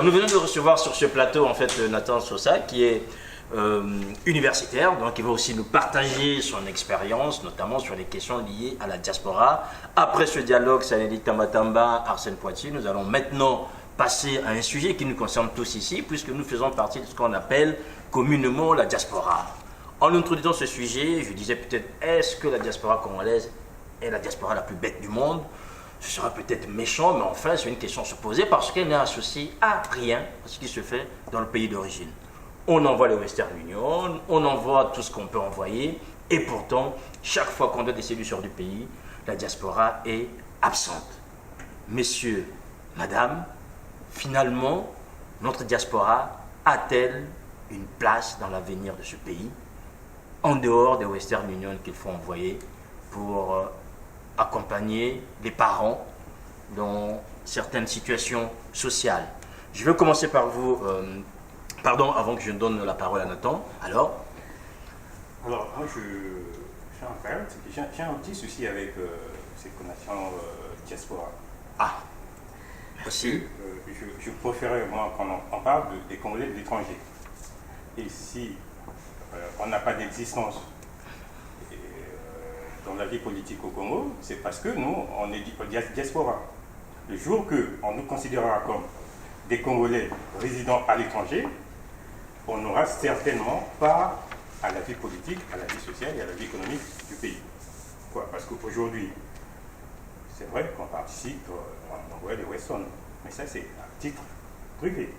Alors, nous venons de recevoir sur ce plateau, en fait, Nathan Sosa, qui est universitaire, donc il va aussi nous partager son expérience, notamment sur les questions liées à la diaspora. Après ce dialogue, Saneli Tamatamba, Arsène Poitiers, nous allons maintenant passer à un sujet qui nous concerne tous ici, puisque nous faisons partie de ce qu'on appelle communément la diaspora. En introduisant ce sujet, je disais peut-être, est-ce que la diaspora congolaise est la diaspora la plus bête du monde? Ce sera peut-être méchant, mais enfin, c'est une question à se poser parce qu'elle n'est associée à rien à ce qui se fait dans le pays d'origine. On envoie le Western Union, on envoie tout ce qu'on peut envoyer, et pourtant, chaque fois qu'on doit décider sur du pays, la diaspora est absente. Messieurs, madame, finalement, notre diaspora a-t-elle une place dans l'avenir de ce pays, en dehors des Western Union qu'il faut envoyer pour accompagner les parents dans certaines situations sociales? Je vais commencer par vous, pardon, avant que je donne la parole à Nathan. Alors, moi, je suis en fait, j'ai un petit souci avec cette connotation diaspora. Ah, aussi. Je préférais, moi, qu'on parle des Congolais de l'étranger. Et si on n'a pas d'existence dans la vie politique au Congo, c'est parce que nous, on est diaspora. Le jour qu'on nous considérera comme des Congolais résidant à l'étranger, on n'aura certainement pas à la vie politique, à la vie sociale et à la vie économique du pays. Pourquoi? Parce qu'aujourd'hui, c'est vrai qu'on participe, on envoie des Western, mais ça c'est à titre privé.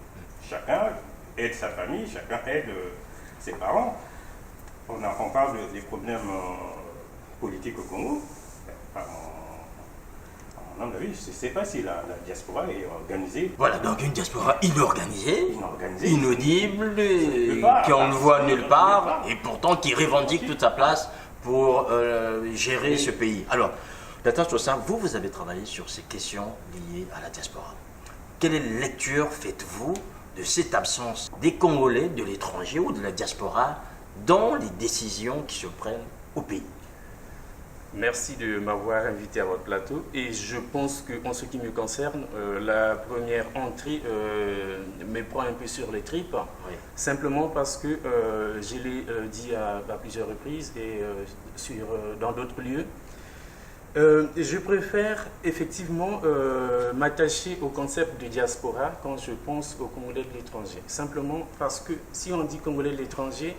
Chacun aide sa famille, chacun aide ses parents. On parle des problèmes politiques au Congo. À mon avis, c'est pas si la diaspora est organisée. Voilà, donc une diaspora inorganisée, inaudible, qu'on ne voit nulle part, et pourtant qui revendique toute sa place pour gérer ce pays. Alors, Nathan Sosa, vous avez travaillé sur ces questions liées à la diaspora. Quelle lecture faites-vous de cette absence des Congolais de l'étranger ou de la diaspora dans les décisions qui se prennent au pays? Merci de m'avoir invité à votre plateau. Et je pense qu'en ce qui me concerne, la première entrée me prend un peu sur les tripes. Oui. Simplement parce que je l'ai dit à plusieurs reprises et dans d'autres lieux. Je préfère effectivement m'attacher au concept de diaspora quand je pense aux Congolais de l'étranger. Simplement parce que si on dit Congolais de l'étranger,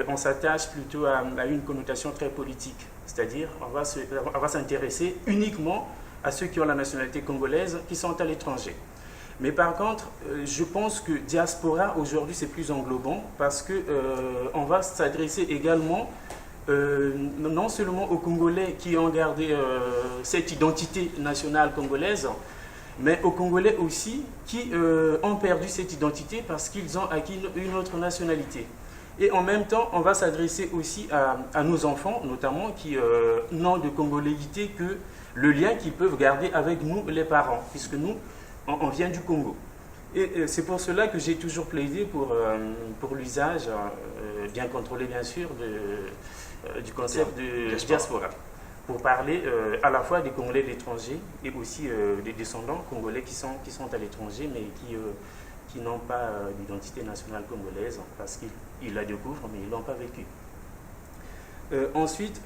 on s'attache plutôt à une connotation très politique. C'est-à-dire on va s'intéresser uniquement à ceux qui ont la nationalité congolaise qui sont à l'étranger. Mais par contre, je pense que diaspora aujourd'hui c'est plus englobant parce qu'on va s'adresser également non seulement aux Congolais qui ont gardé cette identité nationale congolaise, mais aux Congolais aussi qui ont perdu cette identité parce qu'ils ont acquis une autre nationalité. Et en même temps, on va s'adresser aussi à nos enfants, notamment, qui n'ont de congoléité que le lien qu'ils peuvent garder avec nous, les parents, puisque nous, on vient du Congo. Et c'est pour cela que j'ai toujours plaidé pour l'usage, bien contrôlé bien sûr, du concept de diaspora, pour parler à la fois des Congolais de l'étranger et aussi des descendants congolais qui sont à l'étranger, mais qui n'ont pas d'identité nationale congolaise, parce qu'ils la découvrent, mais ils ne l'ont pas vécue. Ensuite,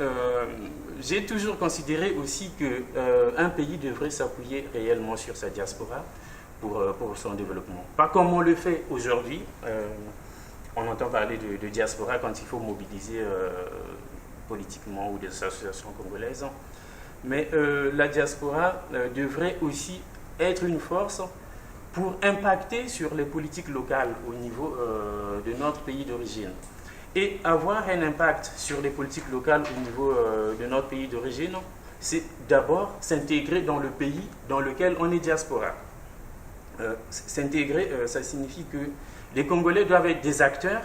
j'ai toujours considéré aussi qu'un pays devrait s'appuyer réellement sur sa diaspora pour son développement. Pas comme on le fait aujourd'hui. On entend parler de diaspora quand il faut mobiliser politiquement ou des associations congolaises. Mais la diaspora devrait aussi être une force pour impacter sur les politiques locales au niveau de notre pays d'origine. Et avoir un impact sur les politiques locales au niveau de notre pays d'origine, c'est d'abord s'intégrer dans le pays dans lequel on est diaspora. S'intégrer, ça signifie que les Congolais doivent être des acteurs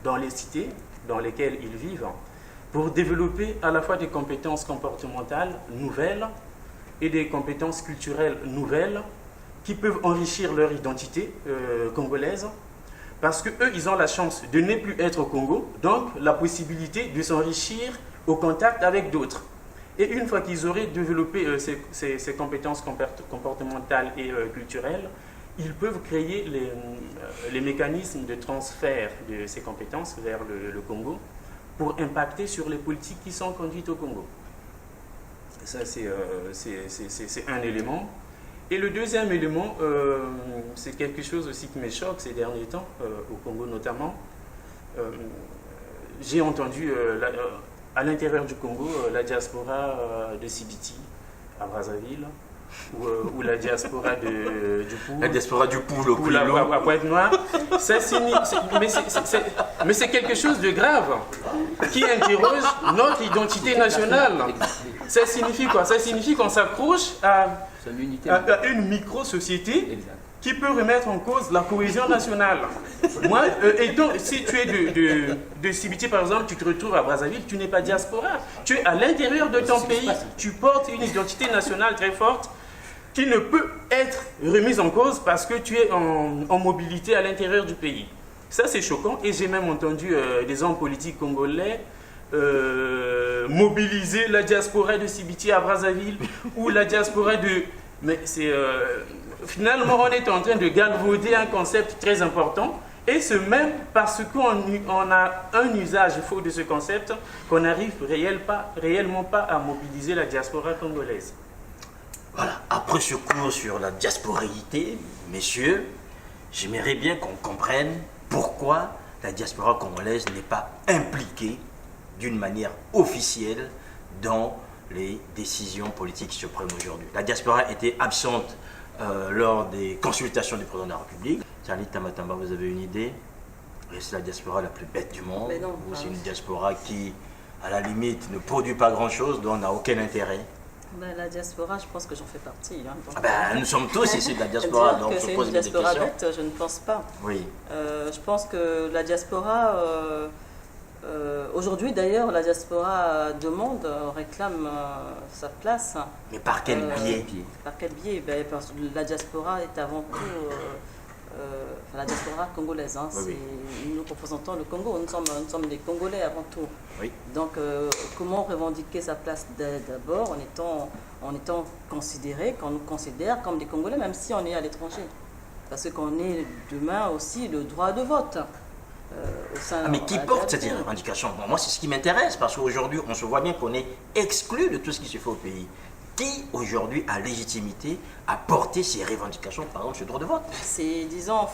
dans les cités dans lesquelles ils vivent pour développer à la fois des compétences comportementales nouvelles et des compétences culturelles nouvelles qui peuvent enrichir leur identité congolaise, parce qu'eux, ils ont la chance de ne plus être au Congo, donc la possibilité de s'enrichir au contact avec d'autres. Et une fois qu'ils auraient développé ces compétences comportementales et culturelles, ils peuvent créer les mécanismes de transfert de ces compétences vers le Congo pour impacter sur les politiques qui sont conduites au Congo. Ça, c'est un élément. Et le deuxième élément, c'est quelque chose aussi qui me choque ces derniers temps, au Congo notamment. J'ai entendu à l'intérieur du Congo la diaspora de Sibiti à Brazzaville, ou la diaspora du Poul. La diaspora du Poul au Poul à Pointe-Noire. Mais c'est quelque chose de grave qui interroge notre identité nationale. Ça signifie quoi? Ça signifie qu'on s'accroche à une micro-société qui peut remettre en cause la cohésion nationale. Moi, si tu es de Sibiti, par exemple, tu te retrouves à Brazzaville, tu n'es pas diaspora. Tu es à l'intérieur de ton pays, tu portes une identité nationale très forte qui ne peut être remise en cause parce que tu es en mobilité à l'intérieur du pays. Ça, c'est choquant. Et j'ai même entendu des hommes politiques congolais mobiliser la diaspora de Sibiti à Brazzaville ou la diaspora de... Mais c'est... finalement, on est en train de galvauder un concept très important, et ce même parce qu'on a un usage faux de ce concept qu'on n'arrive réellement pas à mobiliser la diaspora congolaise. Voilà, après ce cours sur la diasporalité, messieurs, j'aimerais bien qu'on comprenne pourquoi la diaspora congolaise n'est pas impliquée d'une manière officielle dans les décisions politiques suprêmes aujourd'hui. La diaspora était absente lors des consultations du président de la République. Charlie Tamatamba, vous avez une idée? C'est la diaspora la plus bête du monde, ou c'est une diaspora qui, à la limite, ne produit pas grand-chose, dont on n'a aucun intérêt? La diaspora, je pense que j'en fais partie. Donc, nous sommes tous ici de la diaspora, donc c'est une diaspora bête, je ne pense pas. Oui. Je pense que la diaspora... aujourd'hui, d'ailleurs, la diaspora demande, réclame sa place. Mais par quel biais? Par quel biais? Parce que la diaspora est avant tout la diaspora congolaise. Nous représentons le Congo, nous sommes des Congolais avant tout. Oui. Donc, comment revendiquer sa place d'abord en étant considéré, qu'on nous considère comme des Congolais, même si on est à l'étranger? Parce qu'on est demain aussi le droit de vote. Mais qui porte cette revendication? Moi, c'est ce qui m'intéresse, parce qu'aujourd'hui, on se voit bien qu'on est exclu de tout ce qui se fait au pays. Qui, aujourd'hui, a légitimité à porter ces revendications, par exemple, ce droit de vote? C'est, disons,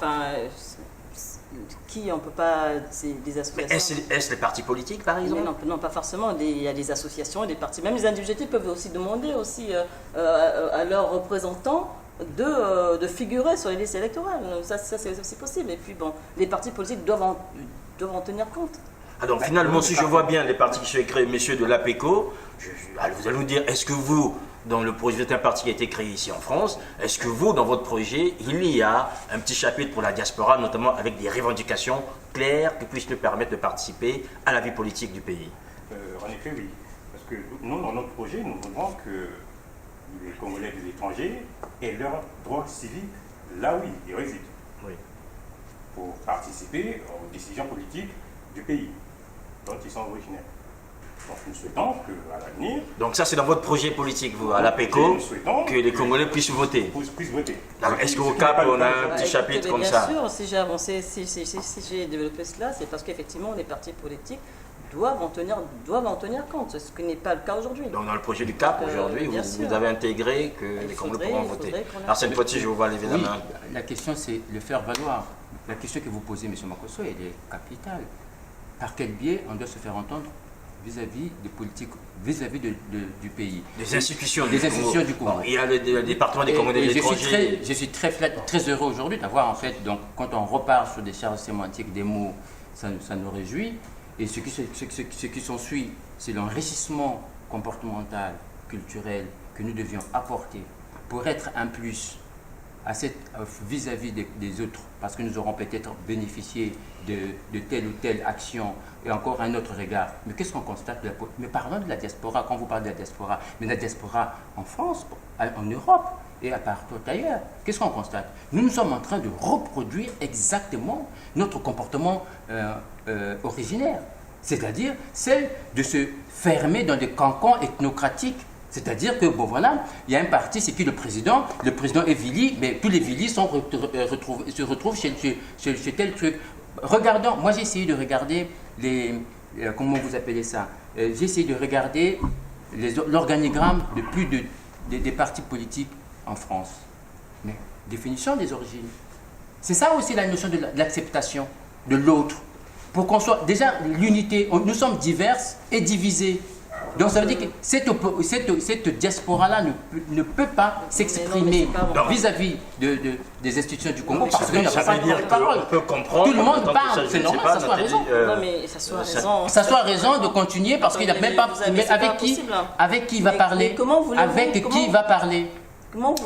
qui, on ne peut pas... C'est des associations. Est-ce les partis politiques, par exemple? Non, pas forcément. Il y a des associations, des partis. Même les individualités peuvent aussi demander aussi à leurs représentants de figurer sur les listes électorales. Ça c'est aussi possible. Et puis, bon, les partis politiques doivent en tenir compte. Alors, finalement, si je vois bien les partis qui sont créés, messieurs de l'APECO, vous allez nous dire, est-ce que vous, dans le projet, vous êtes un parti qui a été créé ici en France, est-ce que vous, dans votre projet, il y a un petit chapitre pour la diaspora, notamment avec des revendications claires qui puissent nous permettre de participer à la vie politique du pays? En effet, oui. Parce que nous, dans notre projet, nous voulons que les Congolais des étrangers aient leurs droits civiques là où ils résident. Oui. Pour participer aux décisions politiques du pays dont ils sont originaires. Donc nous souhaitons qu'à l'avenir... Donc ça c'est dans votre projet politique, vous, à l'APECO, que les Congolais puissent voter. Puissent voter. Est-ce qu'au CAP, on a un petit chapitre comme ça? Bien sûr, si j'ai avancé, si j'ai développé cela, c'est parce qu'effectivement les partis politiques doivent en tenir compte, ce qui n'est pas le cas aujourd'hui. Donc dans le projet du CAP aujourd'hui, vous avez intégré que les Congolais pourront voter. Arsène Poitiers, je vous vois lever la main. La question c'est le faire valoir. La question que vous posez, M. Makosso, elle est capitale. Par quel biais on doit se faire entendre vis-à-vis des politiques, vis-à-vis du pays? Des institutions du Congo. Bon, il y a le département des Congolais de l'étranger. Je suis très heureux aujourd'hui d'avoir, en fait, donc, quand on repart sur des charges sémantiques des mots, ça nous réjouit. Et ce qui s'ensuit, c'est l'enrichissement comportemental, culturel que nous devions apporter pour être un plus vis-à-vis des autres, parce que nous aurons peut-être bénéficié de telle ou telle action et encore un autre regard. Mais qu'est-ce qu'on constate? Mais parlons de la diaspora, quand vous parlez de la diaspora, mais la diaspora en France, en Europe et à partout ailleurs, qu'est-ce qu'on constate? Nous sommes en train de reproduire exactement notre comportement originaire, c'est-à-dire celle de se fermer dans des cancans ethnocratiques. C'est-à-dire que, bon voilà, il y a un parti, c'est qui le président est Vili, mais tous les Vili se retrouvent chez tel truc. Regardons, moi j'ai essayé de regarder comment vous appelez ça, j'ai essayé de regarder l'organigramme des partis politiques en France. Mais définition des origines. C'est ça aussi la notion de l'acceptation de l'autre. Pour qu'on soit déjà l'unité, nous sommes diverses et divisées. Donc ça veut dire que cette diaspora-là ne peut pas s'exprimer vis-à-vis des institutions du Congo parce qu'il n'y a pas de parole. Tout le monde parle, c'est normal, ça soit raison. Non mais ça soit raison. Ça soit raison de continuer parce qu'il n'y a même pas... Mais avec qui il va parler? Avec qui il va parler?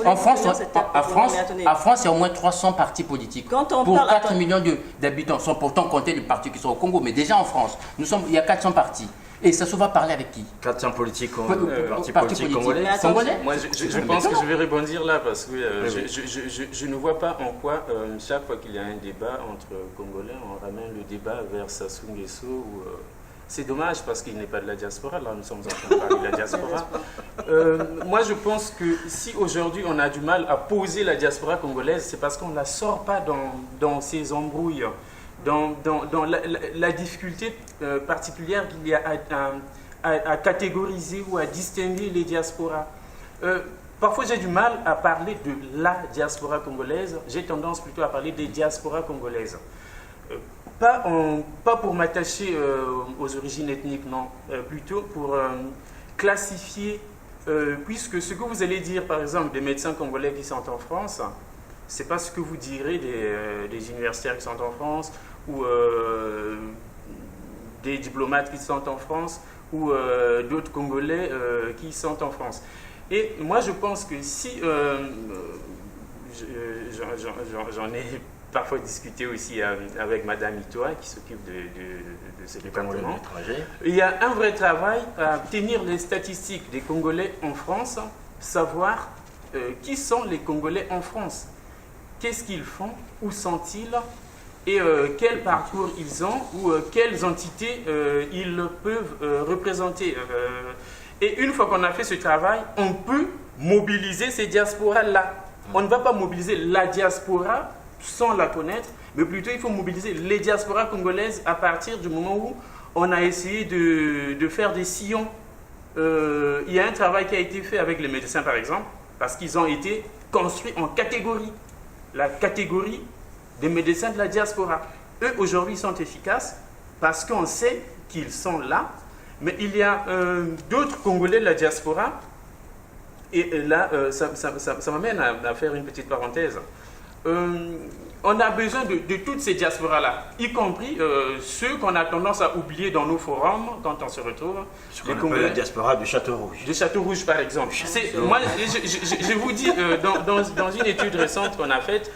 En France, il y a au moins 300 partis politiques pour 4 millions d'habitants, sans pourtant compter les partis qui sont au Congo. Mais déjà en France, il y a 400 partis. Et ça se va parler avec qui? 400 politiques, partis politiques congolais. Moi, je pense que je vais rebondir là parce que je ne vois pas en quoi, chaque fois qu'il y a un débat entre Congolais, on ramène le débat vers Sassou Nguesso. C'est dommage parce qu'il n'est pas de la diaspora. Là, nous sommes en train de parler de la diaspora. Moi, je pense que si aujourd'hui on a du mal à poser la diaspora congolaise, c'est parce qu'on ne la sort pas dans ces embrouilles. Dans la difficulté particulière qu'il y a à catégoriser ou à distinguer les diasporas. Parfois, j'ai du mal à parler de la diaspora congolaise. J'ai tendance plutôt à parler des diasporas congolaises. Pas pour m'attacher aux origines ethniques, non. Plutôt pour classifier, puisque ce que vous allez dire, par exemple, des médecins congolais qui sont en France, c'est pas ce que vous direz des universitaires qui sont en France ou des diplomates qui sont en France ou d'autres Congolais qui sont en France. Et moi, je pense que si... j'en ai parfois discuté aussi avec Madame Itoa, qui s'occupe de ce département. Il y a un vrai travail à tenir les statistiques des Congolais en France, savoir qui sont les Congolais en France. Qu'est-ce qu'ils font, où sont-ils et quel parcours ils ont ou quelles entités ils peuvent représenter. Et une fois qu'on a fait ce travail, on peut mobiliser ces diasporas-là. On ne va pas mobiliser la diaspora sans la connaître, mais plutôt il faut mobiliser les diasporas congolaises à partir du moment où on a essayé de faire des sillons. Il y a un travail qui a été fait avec les médecins, par exemple, parce qu'ils ont été construits en catégories. La catégorie des médecins de la diaspora. Eux, aujourd'hui, sont efficaces parce qu'on sait qu'ils sont là, mais il y a d'autres Congolais de la diaspora, et là, ça m'amène à faire une petite parenthèse. On a besoin de toutes ces diasporas-là, y compris ceux qu'on a tendance à oublier dans nos forums quand on se retrouve. Les Congolais, la diaspora du Château Rouge. Du Château Rouge, par exemple. Moi, je vous dis, dans une étude récente qu'on a faite,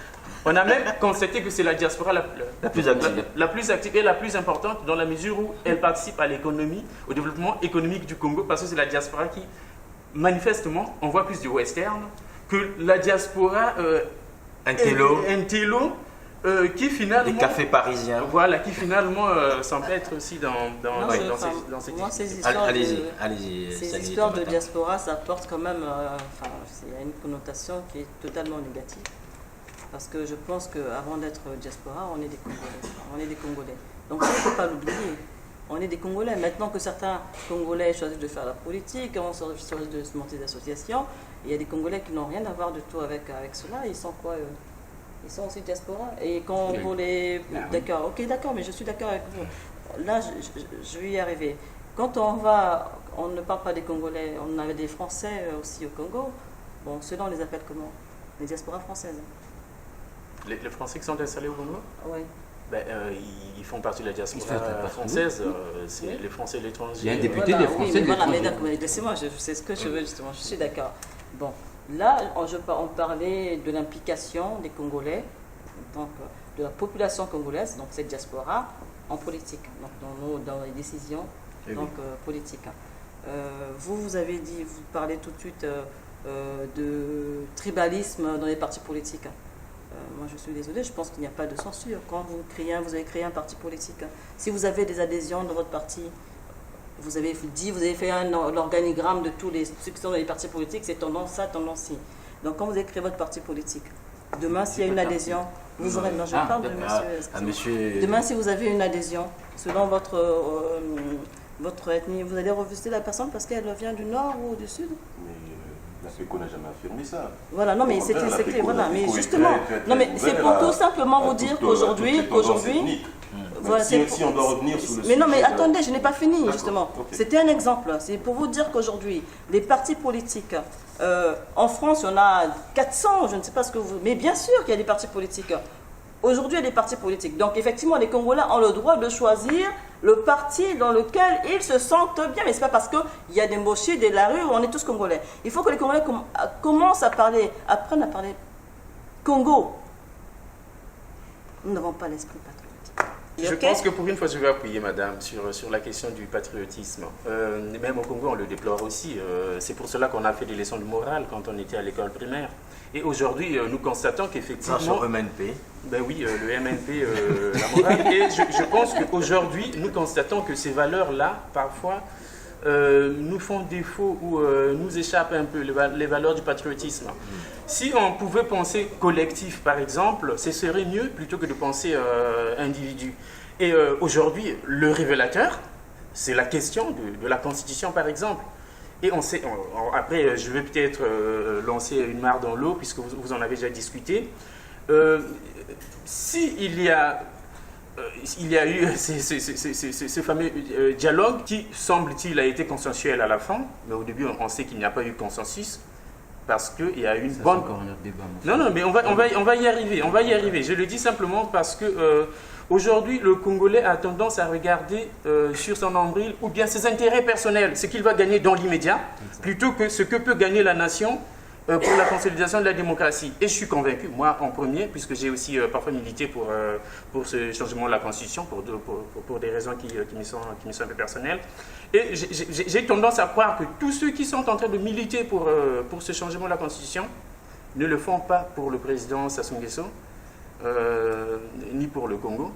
on a même constaté que c'est la diaspora la plus active et la plus importante dans la mesure où elle participe à l'économie, au développement économique du Congo, parce que c'est la diaspora qui, manifestement, on voit plus du western que la diaspora intello, qui finalement... Les cafés parisiens. Voilà, qui finalement s'empêtre aussi dans ces histoires. Allez-y. Ces histoires de diaspora, ça porte quand même... il y a une connotation qui est totalement négative. Parce que je pense qu'avant d'être diaspora, on est des Congolais. Donc ça, il ne faut pas l'oublier. On est des Congolais. Maintenant que certains Congolais choisissent de faire la politique, on choisit de se monter des associations, il y a des Congolais qui n'ont rien à voir du tout avec cela. Ils sont quoi Ils sont aussi diaspora. Et quand on les... D'accord, mais je suis d'accord avec vous. Là, je vais y arriver. Quand on ne parle pas des Congolais, on avait des Français aussi au Congo. Bon, ceux-là, on les appelle comment? Les diasporas françaises. Les Français qui sont installés au Congo? Oui. Ils font partie de la diaspora française, c'est les Français de l'étranger. Il y a un député des Français de l'étranger. Mais laissez-moi, c'est ce que je veux justement, je suis d'accord. Bon, là, on parlait de l'implication des Congolais, donc de la population congolaise, donc cette diaspora, en politique, donc dans les décisions politiques. Vous avez dit, vous parlez tout de suite de tribalisme dans les partis politiques. Moi, je suis désolée, je pense qu'il n'y a pas de censure. Quand vous avez créé un parti politique, si vous avez des adhésions dans votre parti, Vous avez dit, vous avez fait l'organigramme de tous ceux qui sont dans les partis politiques, c'est tendance ça, tendance ci. Donc quand vous avez créé votre parti politique, demain s'il y a une adhésion, vous aurez... Non, je parle de monsieur. Demain si vous avez une adhésion, selon votre ethnie, vous allez refuser la personne parce qu'elle vient du nord ou du sud? La FECO n'a jamais affirmé ça. Voilà, non mais c'est voilà, mais justement, non mais c'est pour tout simplement vous dire qu'aujourd'hui, voilà, si on doit revenir sur le sujet... Mais non, mais attendez, je n'ai pas fini, justement. Okay. C'était un exemple. C'est pour vous dire qu'aujourd'hui, les partis politiques, en France, il y en a 400, je ne sais pas ce que vous... Mais bien sûr qu'il y a des partis politiques. Aujourd'hui, il y a des partis politiques. Donc, effectivement, les Congolais ont le droit de choisir le parti dans lequel ils se sentent bien. Mais ce n'est pas parce qu'il y a des mochis, des larus, où on est tous Congolais. Il faut que les Congolais commencent à parler, apprennent à parler Congo. Nous n'avons pas l'esprit patriotique. Je pense que pour une fois, je vais appuyer madame sur la question du patriotisme. Même au Congo, on le déplore aussi. C'est pour cela qu'on a fait des leçons de morale quand on était à l'école primaire. Et aujourd'hui, nous constatons qu'effectivement... Sur le MNP. Ben oui, le MNP, la morale. Et je pense qu'aujourd'hui, nous constatons que ces valeurs-là, parfois, nous font défaut ou nous échappent un peu les valeurs du patriotisme. Si on pouvait penser collectif, par exemple, ce serait mieux plutôt que de penser individu. Et aujourd'hui, le révélateur, c'est la question de la Constitution, par exemple. Et on sait, après, je vais peut-être lancer une mare dans l'eau, puisque vous en avez déjà discuté. S'il y a eu ce fameux dialogue qui, semble-t-il, a été consensuel à la fin, mais au début, on sait qu'il n'y a pas eu consensus, parce qu'il y a eu une bonne... encore un autre débat. Non, mais on va y arriver, Je le dis simplement parce que aujourd'hui, le Congolais a tendance à regarder sur son nombril ou bien ses intérêts personnels, ce qu'il va gagner dans l'immédiat, plutôt que ce que peut gagner la nation pour la consolidation de la démocratie. Et je suis convaincu, moi en premier, puisque j'ai aussi parfois milité pour ce changement de la Constitution, pour des raisons qui me sont un peu personnelles. Et j'ai tendance à croire que tous ceux qui sont en train de militer pour ce changement de la Constitution ne le font pas pour le président Sassou Nguesso, ni pour le Congo,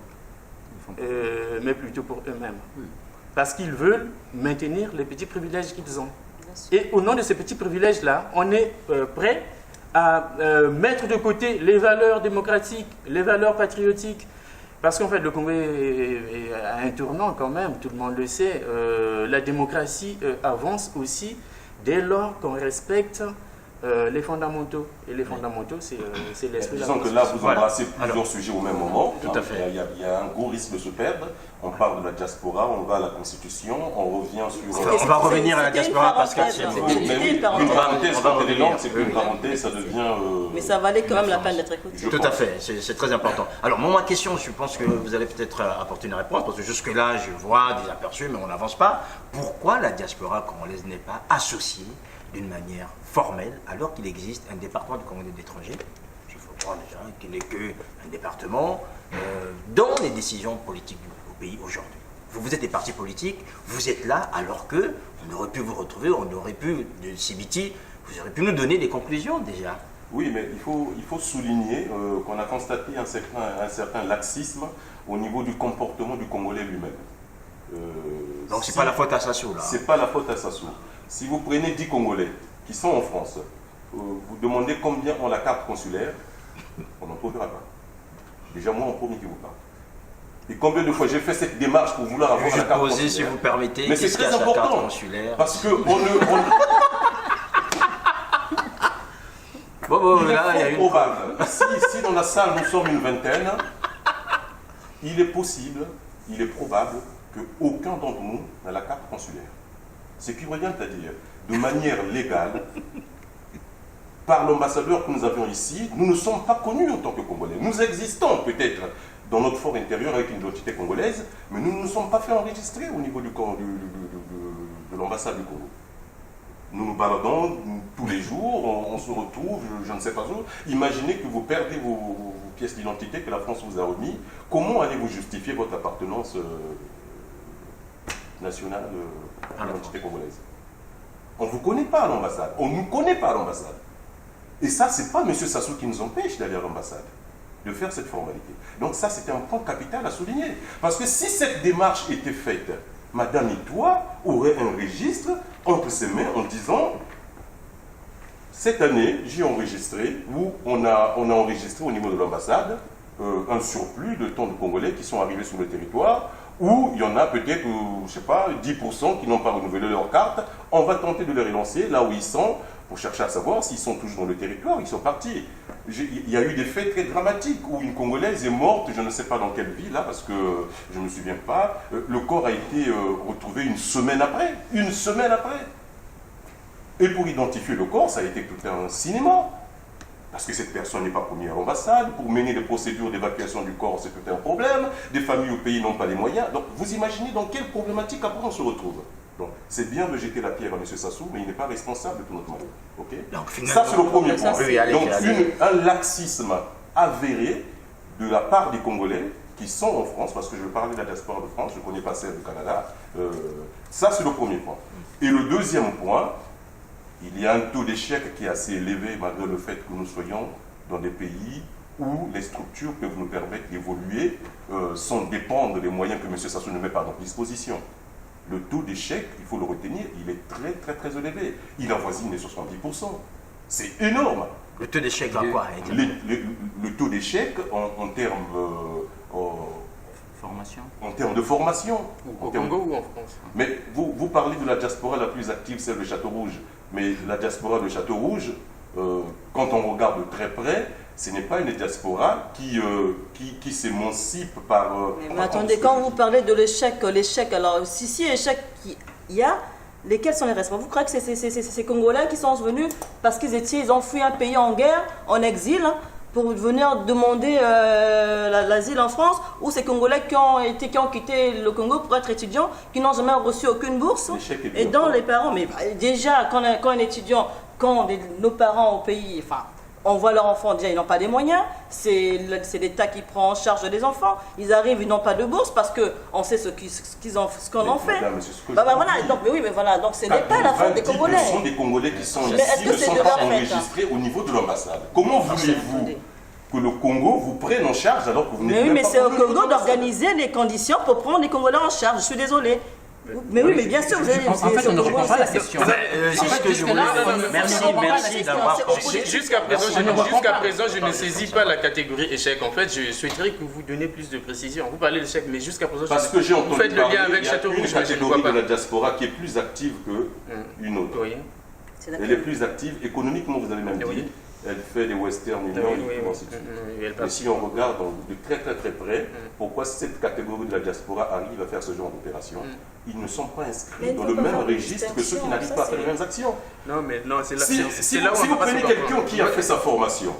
mais plutôt pour eux-mêmes. Parce qu'ils veulent maintenir les petits privilèges qu'ils ont. Et au nom de ces petits privilèges-là, on est prêt à mettre de côté les valeurs démocratiques, les valeurs patriotiques. Parce qu'en fait, le Congo est à un tournant quand même, tout le monde le sait. La démocratie avance aussi dès lors qu'on respecte les fondamentaux. Et les fondamentaux, c'est l'esprit de la Disons que là, vous embrassez plusieurs sujets au même moment. Tout à fait. Il y a un gros risque de se perdre. On parle de la diaspora, on va à la Constitution, on revient sur... On va revenir à la diaspora parce que c'est... Une parenthèse, c'est qu'une parenthèse, ça devient... Mais ça valait quand même la peine d'être écouté. Tout à fait, c'est très important. Alors, ma question, je pense que vous allez peut-être apporter une réponse, parce que jusque-là, je vois des aperçus, mais on n'avance pas. Pourquoi la diaspora congolaise n'est pas associée d'une manière formelle, alors qu'il existe un département du Congo des étrangers, il faut croire déjà, qui n'est qu'un département, dans les décisions politiques du pays aujourd'hui. Vous êtes des partis politiques, vous êtes là, alors que on aurait pu vous retrouver, on aurait pu, de CBT, vous auriez pu nous donner des conclusions déjà. Oui, mais il faut souligner qu'on a constaté un certain laxisme au niveau du comportement du Congolais lui-même. Donc c'est pas la faute à Sassou là. C'est pas la faute à Sassou. Si vous prenez 10 Congolais qui sont en France, vous demandez combien ont la carte consulaire, on n'en trouvera pas. Déjà moi en premier qui vous parle. Et combien de fois j'ai fait cette démarche pour vouloir avoir la carte consulaire. Si vous permettez, mais c'est très important parce que si dans la salle nous sommes une vingtaine, il est probable qu'aucun d'entre nous n'a la carte consulaire. Ce qui revient à dire, de manière légale, par l'ambassadeur que nous avions ici, nous ne sommes pas connus en tant que Congolais. Nous existons peut-être dans notre fort intérieur avec une identité congolaise, mais nous ne nous sommes pas fait enregistrer au niveau de l'ambassade du Congo. Nous nous baladons tous les jours, on se retrouve, je ne sais pas où. Imaginez que vous perdez vos pièces d'identité que la France vous a remis. Comment allez-vous justifier votre appartenance nationale à l'identité congolaise? On ne vous connaît pas à l'ambassade, on ne nous connaît pas à l'ambassade. Et ça, ce n'est pas M. Sassou qui nous empêche d'aller à l'ambassade, de faire cette formalité. Donc ça, c'était un point capital à souligner. Parce que si cette démarche était faite, madame et toi, aurait un registre entre ses mains en disant cette année, j'ai enregistré, ou on a enregistré au niveau de l'ambassade un surplus de tant de Congolais qui sont arrivés sur le territoire, où il y en a peut-être, je ne sais pas, 10% qui n'ont pas renouvelé leur carte. On va tenter de les relancer là où ils sont, pour chercher à savoir s'ils sont toujours dans le territoire, ils sont partis. Il y a eu des faits très dramatiques où une Congolaise est morte, je ne sais pas dans quelle ville, là, parce que je ne me souviens pas. Le corps a été retrouvé une semaine après. Une semaine après. Et pour identifier le corps, ça a été tout un cinéma. Parce que cette personne n'est pas connue à l'ambassade. Pour mener des procédures d'évacuation du corps, c'est tout un problème. Des familles au pays n'ont pas les moyens. Donc, vous imaginez dans quelle problématique après on se retrouve. Donc, c'est bien de jeter la pierre à M. Sassou, mais il n'est pas responsable de tout notre malheur. Okay? Donc, ça, c'est le premier point. Donc, un laxisme avéré de la part des Congolais qui sont en France, parce que je veux parler de la diaspora de France, je ne connais pas celle du Canada. Ça, c'est le premier point. Et le deuxième point, il y a un taux d'échec qui est assez élevé malgré le fait que nous soyons dans des pays où les structures peuvent nous permettre d'évoluer sans dépendre des moyens que M. Sassou ne met pas à notre disposition. Le taux d'échec, il faut le retenir, il est très très très élevé. Il avoisine les 70%. C'est énorme. Le taux d'échec dans quoi? Le taux d'échec en termes... formation. En termes de formation. Au Congo ou en France? Mais vous parlez de la diaspora la plus active, celle de Château-Rouge. Mais la diaspora de Château-Rouge, quand on regarde de très près, ce n'est pas une diaspora qui s'émancipe par... mais attendez, quand vous parlez de l'échec, alors si échec il y a, lesquels sont les responsables? Vous croyez que c'est ces Congolais qui sont venus parce qu'ils ont fui un pays en guerre, en exil, hein, pour venir demander l'asile en France, ou ces Congolais qui ont quitté le Congo pour être étudiants, qui n'ont jamais reçu aucune bourse, et dont les parents, mais déjà quand un étudiant, nos parents au pays, enfin, on voit leurs enfants, déjà ils n'ont pas les moyens, c'est l'État qui prend en charge les enfants, ils arrivent, ils n'ont pas de bourse parce qu'on sait ce qu'on en fait. Voilà, donc, mais oui, mais voilà, donc ce n'est pas la faute des Congolais. Ce sont des Congolais qui sont ici, ne sont pas enregistrés au niveau de l'ambassade. Comment voulez-vous que le Congo vous prenne en charge alors que vous n'êtes pas... Mais oui, mais c'est au Congo d'organiser les conditions pour prendre les Congolais en charge, je suis désolée. Mais oui, mais bien sûr, en fait, on ne répond pas à la question. C'est ce que je voulais. Merci d'avoir. Jusqu'à présent, je ne saisis pas la catégorie échec. En fait, je souhaiterais que vous donniez plus de précision. Vous parlez d'échec, mais jusqu'à présent, parce que j'ai entendu vous faites le lien avec Château-Rouge. Il y a une catégorie de la diaspora qui est plus active qu'une autre. Oui. Elle est plus active économiquement, vous avez même dit. Elle fait des Western Union et si on regarde de très près, pourquoi cette catégorie de la diaspora arrive à faire ce genre d'opération, ils ne sont pas inscrits dans le même registre que ceux qui n'arrivent pas à faire les mêmes actions. Non, mais non, c'est là. Si vous prenez quelqu'un qui a fait sa formation,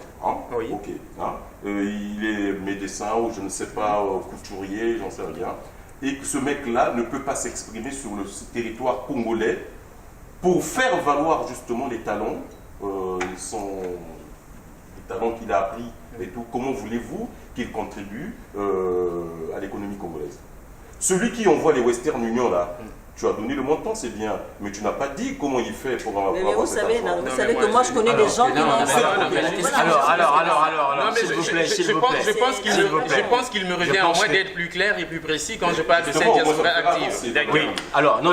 il est médecin ou je ne sais pas, couturier, j'en sais rien, et que ce mec-là ne peut pas s'exprimer sur le territoire congolais pour faire valoir justement les talents. Les talents qu'il a appris et tout, comment voulez-vous qu'il contribue à l'économie congolaise? Celui qui envoie les Western Union là, tu as donné le montant, c'est bien, mais tu n'as pas dit comment il fait pour avoir. Mais vous savez que moi je connais des gens qui n'ont pas. Alors, s'il vous plaît. Je pense qu'il me revient à moi d'être plus clair et plus précis quand je parle de cette diaspora active. Oui, alors, non.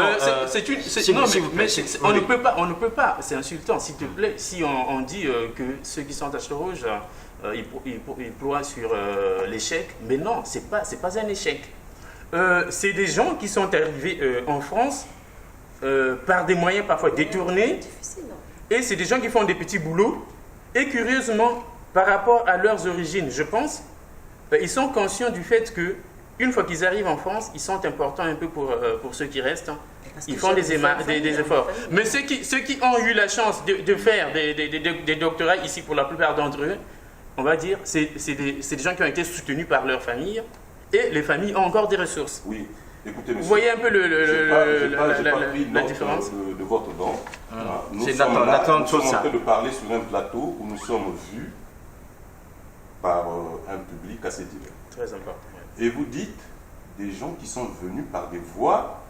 On ne peut pas, c'est insultant, s'il te plaît, si on dit que ceux qui sont à Château-Rouge, ils ploient sur l'échec, mais non, c'est pas un échec. C'est des gens qui sont arrivés en France par des moyens parfois détournés, et c'est des gens qui font des petits boulots, et curieusement, par rapport à leurs origines, je pense, ils sont conscients du fait que une fois qu'ils arrivent en France, ils sont importants un peu pour ceux qui restent. Ils font des efforts. Mais ceux qui ont eu la chance de faire des doctorats ici, pour la plupart d'entre eux, on va dire, c'est des gens qui ont été soutenus par leur famille. Et les familles ont encore des ressources. Oui, écoutez, monsieur. Vous voyez un peu la différence de votre don. C'est Nathan nous sommes en train de parler sur un plateau où nous sommes vus par un public assez divers. Très important. Et vous dites des gens qui sont venus par des voies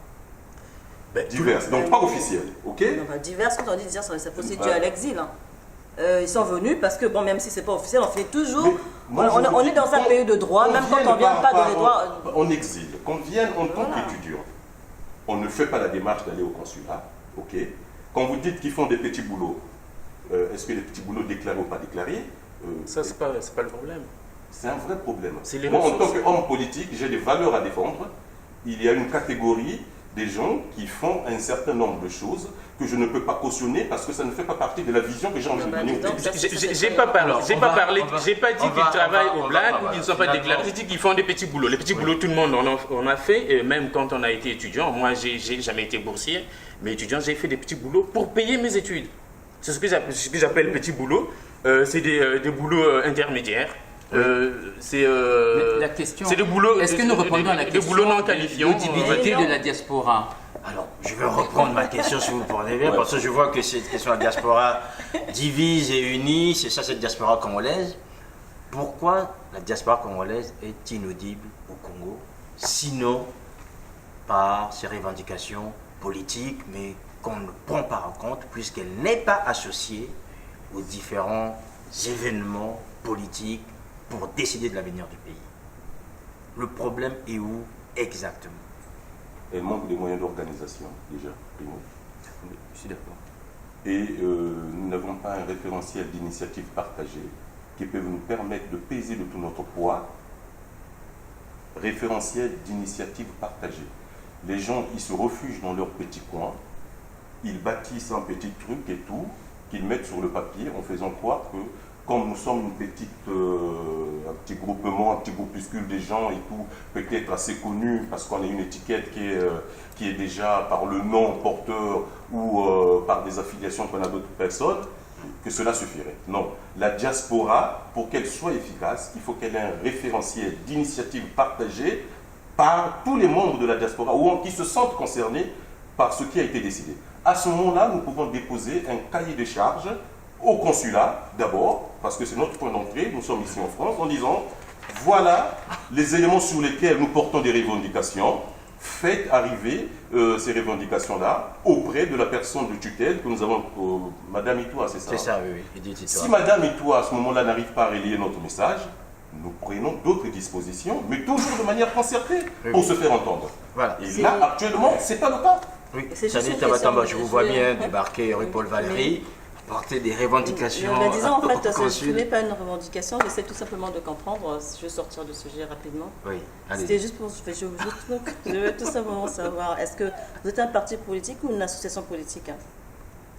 diverses, donc pas officielles, ok? Non, diverses, quand on dit dire, c'est procédure à l'exil. Ils sont venus parce que, bon, même si ce n'est pas officiel, on finit toujours. On est dans un pays de droit, même quand on ne vient pas de droit. En exil, qu'on vienne en tant qu'étudiant, on ne fait pas la démarche d'aller au consulat, ok. Quand vous dites qu'ils font des petits boulots, est-ce que les petits boulots déclarés ou pas déclarés, Ça, c'est pas le problème. c'est un vrai problème. Moi, en tant qu'homme politique, j'ai des valeurs à défendre. Il y a une catégorie des gens qui font un certain nombre de choses que je ne peux pas cautionner parce que ça ne fait pas partie de la vision que j'ai envie de donner au pays. J'ai pas dit qu'ils travaillent au black ou qu'ils ne sont pas déclarés. J'ai dit qu'ils font des petits boulots. Les petits boulots, tout le monde en a fait, et même quand on a été étudiant. Moi, j'ai jamais été boursier, mais étudiant, j'ai fait des petits boulots pour payer mes études. C'est ce que j'appelle petits boulots. C'est des boulots intermédiaires. La question, c'est des boulots. est-ce que nous répondons à la question boulots non qualifiants, l'utilité de la diaspora? Alors, je vais reprendre ma question si vous prenez bien, parce que je vois que cette question de la diaspora divise et unit, c'est ça cette diaspora congolaise. Pourquoi la diaspora congolaise est inaudible au Congo, sinon par ses revendications politiques, mais qu'on ne prend pas en compte puisqu'elle n'est pas associée aux différents événements politiques pour décider de l'avenir du pays? Le problème est où exactement? Elle manque de moyens d'organisation, déjà, primo. Je suis d'accord. Et nous n'avons pas un référentiel d'initiatives partagées qui peuvent nous permettre de peser de tout notre poids. Référentiel d'initiatives partagées. Les gens, ils se refugent dans leur petit coin, ils bâtissent un petit truc et tout, qu'ils mettent sur le papier en faisant croire que comme nous sommes un petit groupement, un petit groupuscule de gens et tout, peut-être assez connu parce qu'on a une étiquette qui est déjà par le nom porteur ou par des affiliations qu'on a d'autres personnes, que cela suffirait. Non, la diaspora, pour qu'elle soit efficace, il faut qu'elle ait un référentiel d'initiative partagée par tous les membres de la diaspora ou qui se sentent concernés par ce qui a été décidé. À ce moment-là, nous pouvons déposer un cahier de charges au consulat, d'abord, parce que c'est notre point d'entrée, nous sommes ici en France, en disant, voilà les éléments sur lesquels nous portons des revendications, faites arriver ces revendications-là auprès de la personne de tutelle que nous avons, Madame Itoua, c'est ça? C'est ça, oui. Si Madame Itoua, à ce moment-là, n'arrive pas à relayer notre message, nous prenons d'autres dispositions, mais toujours de manière concertée, pour se faire entendre. Voilà. Et là, actuellement, ce n'est pas le cas. Oui, je vous vois bien débarquer rue Paul Valéry, porter des revendications. Mais disons, en fait, ce n'est pas une revendication, j'essaie tout simplement de comprendre, je vais sortir du sujet rapidement. Oui, allez. C'était juste pour, je veux tout simplement savoir, est-ce que vous êtes un parti politique ou une association politique?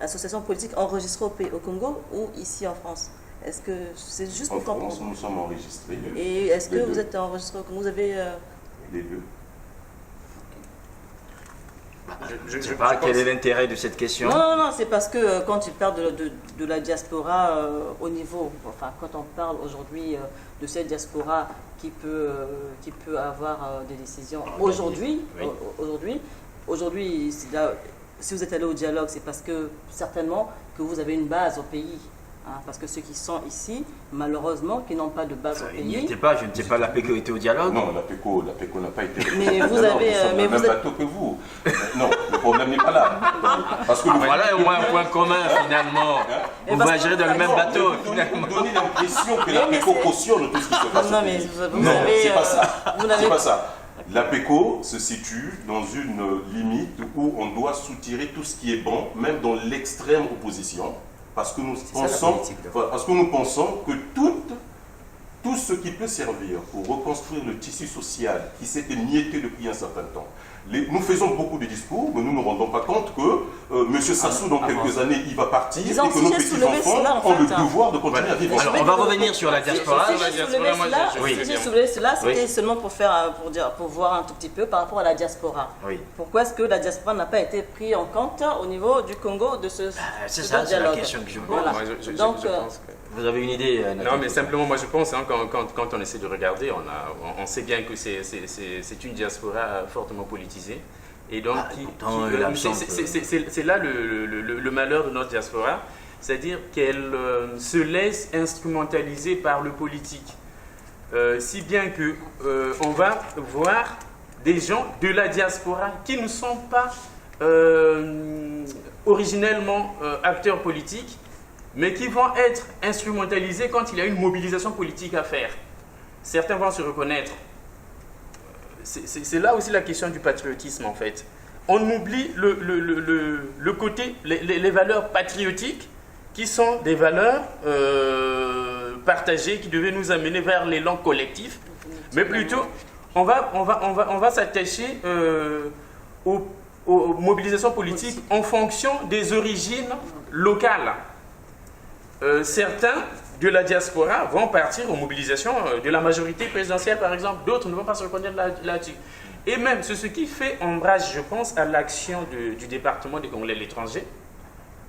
Association politique enregistrée au Congo ou ici en France? Est-ce que c'est juste pour comprendre? En France, nous sommes enregistrés. Et est-ce que vous êtes enregistré au Congo? Vous avez... Les deux. Je ne sais pas quel est l'intérêt de cette question. Non, c'est parce que quand tu parles de la diaspora au niveau, enfin quand on parle aujourd'hui de cette diaspora qui peut avoir des décisions aujourd'hui, si vous êtes allé au dialogue, c'est parce que certainement que vous avez une base au pays. Parce que ceux qui sont ici, malheureusement, qui n'ont pas de base au pays. Je ne sais pas, la PECO était au dialogue. Non, la PECO n'a pas été. Mais vous avez. Nous sommes le même bateau que vous. Non, le problème n'est pas là. Parce que voilà au moins un point commun finalement. Vous voyagerez dans le même bateau. Vous donnez l'impression que la PECO cautionne tout ce qui se passe. Non, mais non, c'est pas ça. C'est pas ça. La PECO se situe dans une limite où on doit soutirer tout ce qui est bon, même dans l'extrême opposition. Parce que nous pensons que tout ce qui peut servir pour reconstruire le tissu social qui s'est émietté depuis un certain temps. Nous faisons beaucoup de discours, mais nous ne nous rendons pas compte que M. Sassou, dans quelques années, il va partir et que nos petits-enfants ont le devoir de continuer à vivre. Alors, on va revenir sur la diaspora. Si j'ai soulevé cela, c'était seulement pour voir un tout petit peu par rapport à la diaspora. Oui. Pourquoi est-ce que la diaspora n'a pas été prise en compte au niveau du Congo de ce dialogue? C'est ça, c'est la question que je pose. Voilà. Donc, vous avez une idée? Non, mais simplement, moi je pense, quand on essaie de regarder, on sait bien que c'est une diaspora fortement politisée. Et donc, c'est là le malheur de notre diaspora, c'est-à-dire qu'elle se laisse instrumentaliser par le politique. Si bien que on va voir des gens de la diaspora qui ne sont pas originellement acteurs politiques, mais qui vont être instrumentalisés quand il y a une mobilisation politique à faire. Certains vont se reconnaître. C'est là aussi la question du patriotisme, en fait. on oublie le côté, les valeurs patriotiques qui sont des valeurs partagées qui devaient nous amener vers l'élan collectif. Mais plutôt, on va s'attacher aux mobilisations politiques en fonction des origines locales. Certains de la diaspora vont partir aux mobilisations de la majorité présidentielle, par exemple. D'autres ne vont pas se reconnaître là-dessus. Et même, c'est ce qui fait ombrage, je pense, à l'action du département des Congolais de l'étranger.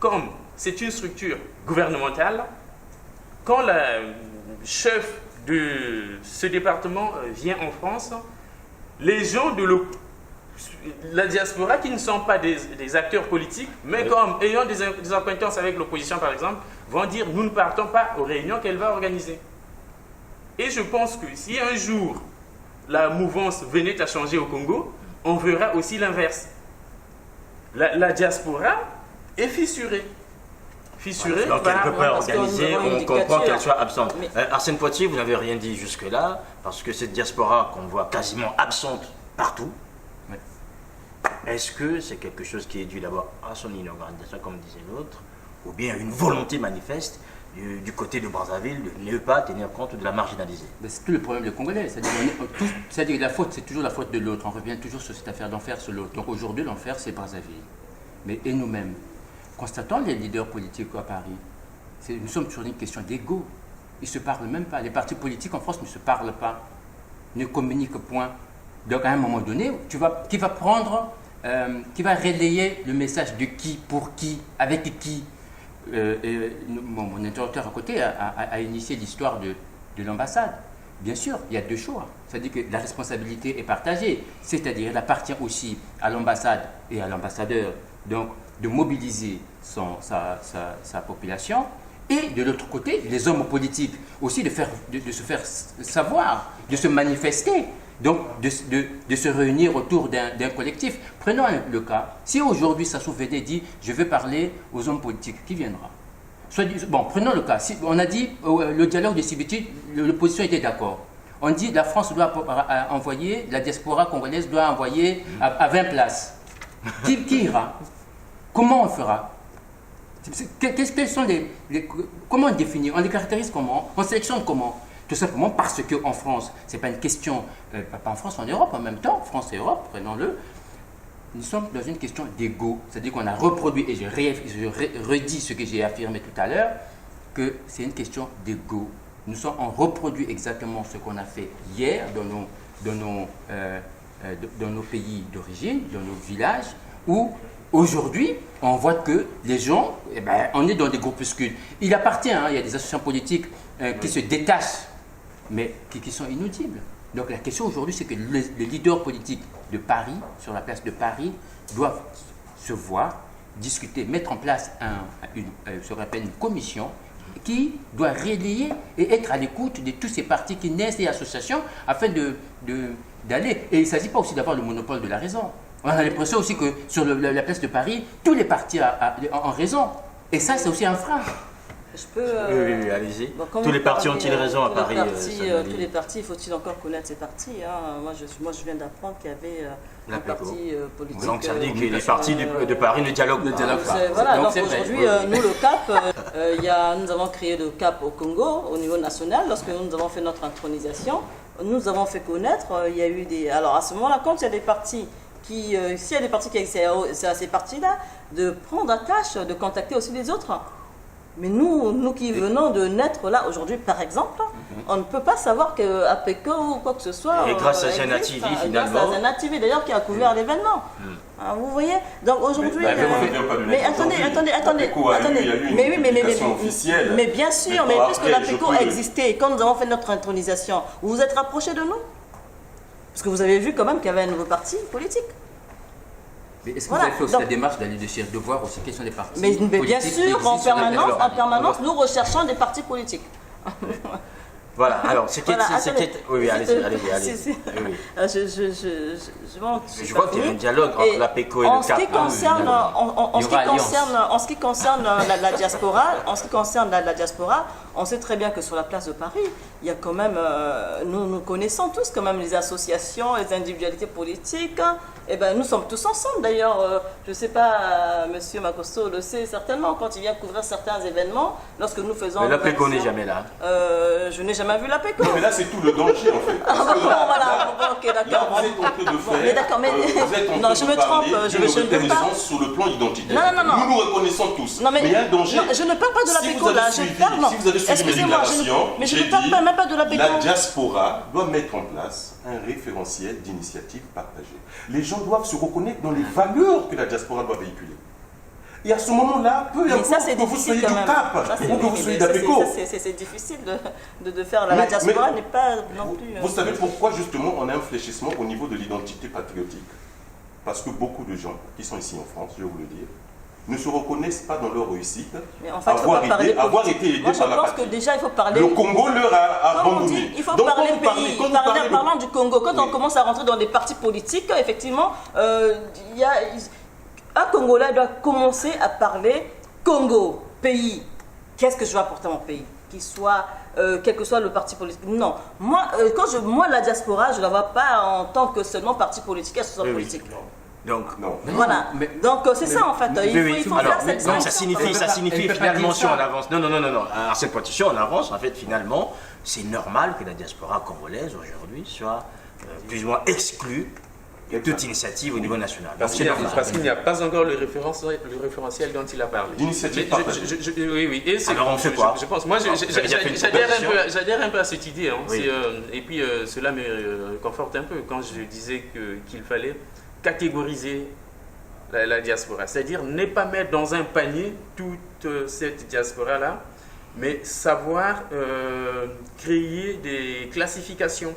Comme c'est une structure gouvernementale, quand la chef de ce département vient en France, les gens de la diaspora qui ne sont pas des acteurs politiques, mais comme ayant des acquaintances avec l'opposition, par exemple, vont dire nous ne partons pas aux réunions qu'elle va organiser. Et je pense que si un jour la mouvance venait à changer au Congo, on verra aussi l'inverse. La diaspora est fissurée. Donc elle ne peut pas organiser, on comprend qu'elle soit absente. Mais... Arsène Poitier, vous n'avez rien dit jusque-là, parce que cette diaspora qu'on voit quasiment absente partout, est-ce que c'est quelque chose qui est dû d'abord à son inorganisation, comme disait l'autre, ou bien une volonté manifeste du côté de Brazzaville de ne pas tenir compte de la marginalisée? C'est tout le problème des Congolais. C'est-à-dire que la faute, c'est toujours la faute de l'autre. On revient toujours sur cette affaire d'enfer sur l'autre. Donc aujourd'hui, l'enfer, c'est Brazzaville. Mais et nous-mêmes, constatons les leaders politiques à Paris. Nous sommes sur une question d'ego. Ils ne se parlent même pas. Les partis politiques en France ne se parlent pas, ne communiquent point. Donc à un moment donné, qui va relayer le message de qui, pour qui, avec qui. Mon interlocuteur à côté a initié l'histoire de l'ambassade. Bien sûr, il y a deux choix. C'est-à-dire que la responsabilité est partagée. C'est-à-dire qu'il appartient aussi à l'ambassade et à l'ambassadeur donc, de mobiliser sa population. Et de l'autre côté, les hommes politiques aussi de se faire savoir, de se manifester. Donc, de se réunir autour d'un collectif. Prenons le cas. Si aujourd'hui Sassou venait dit « je veux parler aux hommes politiques », qui viendra? Bon, prenons le cas. Si on a dit le dialogue de Sibiti, l'opposition était d'accord. On dit la France doit envoyer, la diaspora congolaise doit envoyer à 20 places. Qui ira? Comment on fera? Quels sont comment on définit? On les caractérise comment? On sélectionne comment? Tout simplement parce qu'en France, ce n'est pas une question, pas en France, en Europe en même temps, France et Europe, prenons-le, nous sommes dans une question d'ego. C'est-à-dire qu'on a reproduit, et je redis ce que j'ai affirmé tout à l'heure, que c'est une question d'ego. On reproduit exactement ce qu'on a fait hier dans nos pays d'origine, dans nos villages, où aujourd'hui, on voit que les gens, on est dans des groupuscules. Il appartient, il y a des associations politiques qui se détachent, mais qui sont inaudibles. Donc la question aujourd'hui, c'est que les leaders politiques de Paris, sur la place de Paris, doivent se voir, discuter, mettre en place ce qu'on appelle une commission qui doit relayer et être à l'écoute de tous ces partis qui naissent et associations afin d'aller. Et il ne s'agit pas aussi d'avoir le monopole de la raison. On a l'impression aussi que sur la place de Paris, tous les partis ont raison. Et ça, c'est aussi un frein. Je peux, oui, allez-y. Bon, tous les partis ont-ils raison à Paris? Tous les partis, faut-il encore connaître ces partis Moi, je viens d'apprendre qu'il y avait un parti politique. Donc ça veut dire que les partis de Paris ne dialoguent pas. Voilà, donc aujourd'hui, nous, le CAP, nous avons créé le CAP au Congo, au niveau national, lorsque nous avons fait notre intronisation. Nous avons fait connaître, il y a eu des... Alors à ce moment-là, quand il y a des partis s'il y a des partis qui c'est à ces partis-là, de prendre à tâche, de contacter aussi les autres. Mais nous qui venons de naître là aujourd'hui, par exemple, on ne peut pas savoir qu'APECO ou quoi que ce soit. Et grâce à Zena TV, finalement. Grâce à Zena TV, d'ailleurs, qui a couvert l'événement. Vous voyez? Donc aujourd'hui. Mais attendez. Mais oui, mais bien sûr, mais puisque l'APECO existait, quand nous avons fait notre intronisation, vous vous êtes rapprochés de nous? Parce que vous avez vu quand même qu'il y avait un nouveau parti politique. Mais est-ce que vous avez fait aussi la démarche d'aller de voir aussi quelles sont les partis politiques? Mais bien sûr, en permanence, nous recherchons des partis politiques. Voilà, alors, c'était... Oui, allez-y. Je vois qu'il y a un dialogue entre l'APECO et le CAP. En ce qui concerne la diaspora, on sait très bien que sur la place de Paris, il y a quand même, nous connaissons tous quand même les associations, les individualités politiques. Et ben, nous sommes tous ensemble d'ailleurs. Je ne sais pas, Monsieur Makosso le sait certainement, quand il vient couvrir certains événements, lorsque nous faisons... Mais l'APECO n'est jamais là. Je n'ai jamais vu l'APECO. Non, mais là, c'est tout le danger en fait. Ok, d'accord. Là, vous êtes en train de faire... Mais d'accord, mais... non, je me trompe. Je ne pas. Sur le plan identitaire. Non. Nous nous reconnaissons tous. Non, mais il y a un danger. Non, je ne parle pas de l'APECO là. Si vous avez suivi mes déclarations, mais je ne parle même pas de l'APECO. La diaspora doit mettre en place un référentiel d'initiatives partagées. Les gens doivent se reconnaître dans les valeurs que la diaspora doit véhiculer. Et à ce moment-là, peu importe que vous soyez du CAP ou que vous soyez d'APECO. C'est difficile de faire. La diaspora n'est pas non plus... Vous savez pourquoi justement on a un fléchissement au niveau de l'identité patriotique? Parce que beaucoup de gens qui sont ici en France, je vais vous le dire, ne se reconnaissent pas dans leur réussite, en fait, avoir été aidés par la patrie. Que déjà, il faut parler... Le Congo leur a abandonné. Il faut parler pays. Parlant du Congo, quand on commence à rentrer dans des partis politiques, effectivement, il y a... Un Congolais doit commencer à parler Congo, pays. Qu'est-ce que je veux apporter à mon pays? Qu'il soit, quel que soit le parti politique. Non. Moi, la diaspora, je ne la vois pas en tant que seulement parti politique, association politique. Donc, non. Voilà. Donc, c'est ça en fait. Il faut faire cette non, ça signifie finalement, si on avance. Non. Alors, cette position, on avance. En fait, finalement, c'est normal que la diaspora congolaise aujourd'hui soit plus ou moins exclue de toute initiative au niveau national. Parce qu'il n'y a pas encore le référentiel dont il a parlé. L'initiative partagée. Oui. Et alors on fait quoi? Je pense, moi j'adhère un peu à cette idée. Hein. Oui. Et puis cela me conforte un peu quand je disais qu'il fallait catégoriser la diaspora. C'est-à-dire ne pas mettre dans un panier toute cette diaspora-là, mais savoir créer des classifications.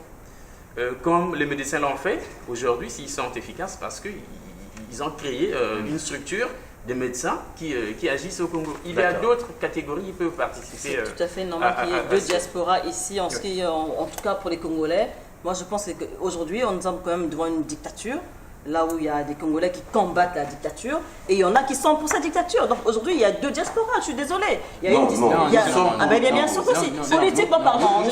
Comme les médecins l'ont fait aujourd'hui, s'ils sont efficaces, parce qu'ils ont créé une structure de médecins qui agissent au Congo. Il y a d'autres catégories qui peuvent participer. C'est tout à fait normal qu'il y ait deux diasporas ici, en tout cas pour les Congolais. Moi je pense qu'aujourd'hui, on nous sommes quand même devant une dictature, là où il y a des Congolais qui combattent la dictature, et il y en a qui sont pour cette dictature. Donc aujourd'hui, il y a deux diasporas, je suis désolée. Il y a bien sûr aussi. Politiquement parlant,